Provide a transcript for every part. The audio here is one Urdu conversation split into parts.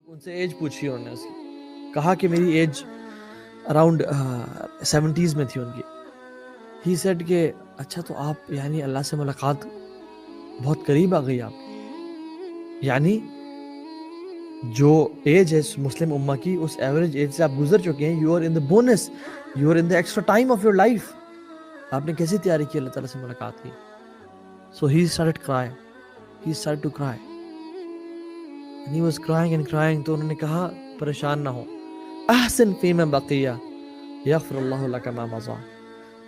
ان سے ایج پوچھی انہوں نے اس کی، کہا کہ میری ایج اراؤنڈ 70s میں تھی ان کی. ہی سیڈ کہ اچھا تو آپ یعنی اللہ سے ملاقات بہت قریب آ گئی آپ، یعنی جو ایج ہے مسلم امہ کی اس ایوریج ایج سے آپ گزر چکے ہیں. You are in the bonus, you are in the extra time of your life. آپ نے کیسی تیاری کی اللہ تعالیٰ سے ملاقات کی؟ سو he started cry, he started to cry and he was crying and crying. تو انہوں نے کہا پریشان نہ ہو، احسن فیما بقیہ یغفر اللہ لک ما مضی.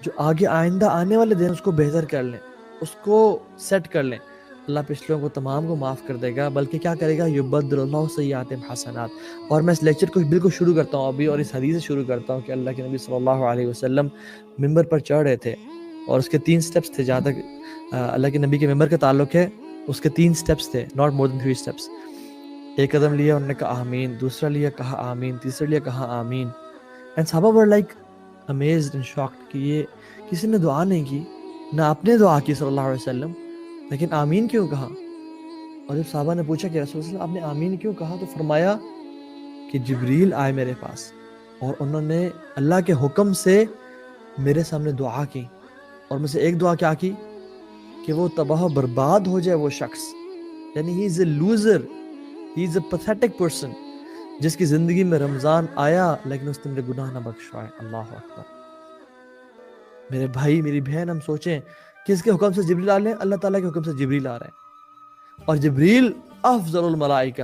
جو آگے آئندہ آنے والے دن اس کو بہتر کر لیں، اس کو سیٹ کر لیں، اللہ پچھلوں کو تمام کو معاف کر دے گا. بلکہ کیا کرے گا؟ یبدل اللہ سیئاتہم حسنات. اور میں اس لیکچر کو بالکل شروع کرتا ہوں ابھی، اور اس حدیث سے شروع کرتا ہوں کہ اللہ کے نبی صلی اللہ علیہ وسلم ممبر پر چڑھ رہے تھے، اور اس کے 3 سٹیپس تھے. جہاں تک اللہ کے نبی کے ممبر کا تعلق ہے، اس کے 3 سٹیپس تھے، ناٹ مور دین 3 سٹیپس. ایک قدم لیا انہوں نے کہا آمین، دوسرا لیا کہا آمین، تیسرا لیا کہا آمین. اینڈ صحابہ were like amazed and shocked کہ یہ کسی نے دعا نہیں کی، نہ اپنے دعا کی صلی اللہ علیہ وسلم، لیکن آمین کیوں کہا؟ اور جب صحابہ نے پوچھا کہ رسول اللہ آپ نے آمین کیوں کہا، تو فرمایا کہ جبریل آئے میرے پاس اور انہوں نے اللہ کے حکم سے میرے سامنے دعا کی، اور مجھ سے ایک دعا کیا کی کہ وہ تباہ و برباد ہو جائے وہ شخص. یعنی he is a loser, he is a pathetic person, جس کی زندگی میں رمضان آیا لیکن اس نے میرے گناہ نہ بخشوائے. اللہ اکبر. میرے بھائی میری بہن، ہم سوچیں کس کے حکم سے جبریل آ رہے ہیں؟ اللہ تعالیٰ کے حکم سے جبریل آ رہے ہیں. اور جبریل افضل الملائکہ.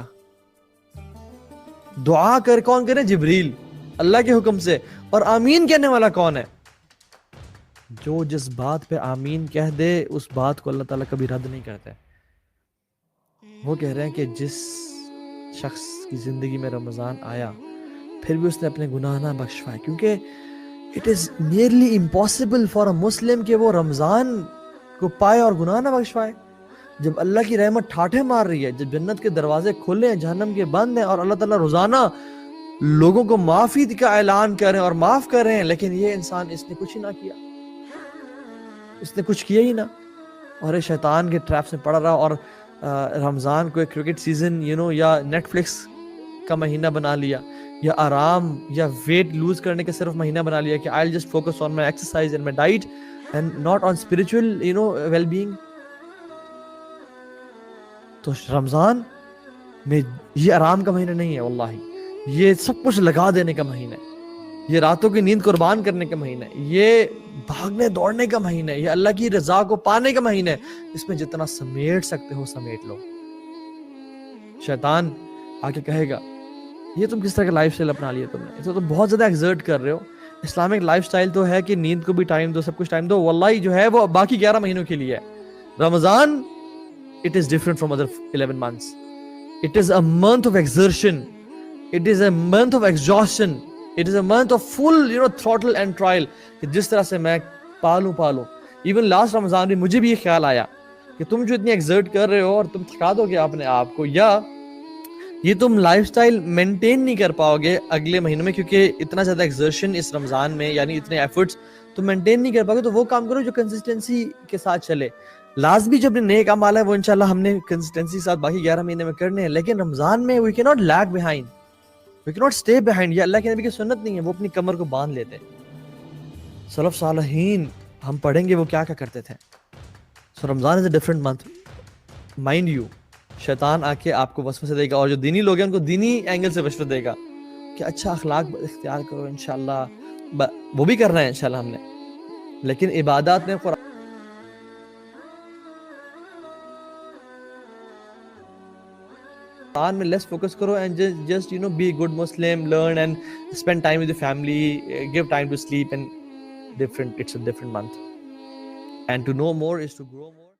دعا کون کرے؟ جبریل، اللہ کے حکم سے. اور آمین کہنے والا کون ہے؟ جو جس بات پہ آمین کہہ دے اس بات کو اللہ تعالیٰ کبھی رد نہیں کرتے. وہ کہہ رہے ہیں کہ جس شخص کی زندگی میں رمضان آیا پھر بھی اس نے اپنے گناہ نہ بخشوائے، کیونکہ it is nearly impossible for a Muslim کہ وہ رمضان کو پائے اور گناہ نہ بخشوائے. جب اللہ کی رحمت ٹھاٹھے مار رہی ہے، جب جنت کے دروازے کھلے ہیں، جہنم کے بند ہیں، اور اللہ تعالیٰ روزانہ لوگوں کو معافی کا اعلان کر رہے ہیں اور معاف کر رہے ہیں، لیکن یہ انسان اس نے کچھ ہی نہ کیا، اس نے کچھ کیا ہی نہ، اور شیطان کے ٹریپس میں پڑا رہا. اور رمضان کو ایک کرکٹ سیزن یا نیٹ فلکس کا مہینہ بنا لیا، یا آرام یا ویٹ لوز کرنے کا صرف مہینہ بنا لیا کہ I'll just focus on my exercise and my diet and not on spiritual well-being. تو رمضان میں یہ آرام کا مہینہ نہیں ہے، واللہ یہ سب کچھ لگا دینے کا مہینہ ہے، یہ راتوں کی نیند قربان کرنے کا مہینہ ہے، یہ بھاگنے دوڑنے کا مہینہ ہے، یہ اللہ کی رضا کو پانے کا مہینہ ہے. اس میں جتنا سمیٹ سکتے ہو سمیٹ لو. شیطان آ کے کہے گا یہ تم کس طرح کا لائف اسٹائل اپنا لیا تم نے، تو تم بہت زیادہ ایگزرٹ کر رہے ہو. اسلامک لائف اسٹائل تو ہے کہ نیند کو بھی ٹائم دو، سب کچھ ٹائم دو. واللہ جو ہے وہ باقی 11 مہینوں کے لیے ہے. رمضان it is different from other 11 months. It is a month of exertion. It is a month of exhaustion. It is a month of full throttle and trial. کہ جس طرح سے میں پالوں. ایون لاسٹ رمضان میں مجھے بھی یہ خیال آیا کہ تم جو اتنی ایگزرٹ کر رہے ہو اور تم تھکا دو گے اپنے آپ کو، یا یہ تم لائف سٹائل مینٹین نہیں کر پاؤ گے اگلے مہینوں میں، کیونکہ اتنا زیادہ ایگزرشن اس رمضان میں، یعنی اتنے ایفرٹس تم مینٹین نہیں کر پاؤ گے. تو وہ کام کرو جو کنسسٹنسی کے ساتھ چلے. لازمی جو اپنے نیک اعمال ہے وہ انشاءاللہ ہم نے کنسسٹنسی کے ساتھ باقی 11 مہینے میں کرنے ہیں، لیکن رمضان میں وی کی ناٹ لیگ بیہائنڈ، وی کی ناٹ اسٹے بیہائنڈ. یہ اللہ کے نبی کی سنت نہیں ہے، وہ اپنی کمر کو باندھ لیتے. سلف صالحین ہم پڑھیں گے وہ کیا کرتے تھے. So Ramzan is a different month. Mind you شیطان آ کے آپ کو وسوسے دے گا، اور جو دینی لوگ ہیں ان کو دینی اینگل سے وسوسہ دے گا کہ اچھا اخلاق اختیار کرو، انشاءاللہ وہ بھی کرنا ہے انشاءاللہ ہم نے، لیکن عبادات میں قرآن میں لیس فوکس کرو and just be good Muslim, learn and spend time with your family, give time to sleep and different. It's a different month, and to know more is to grow more.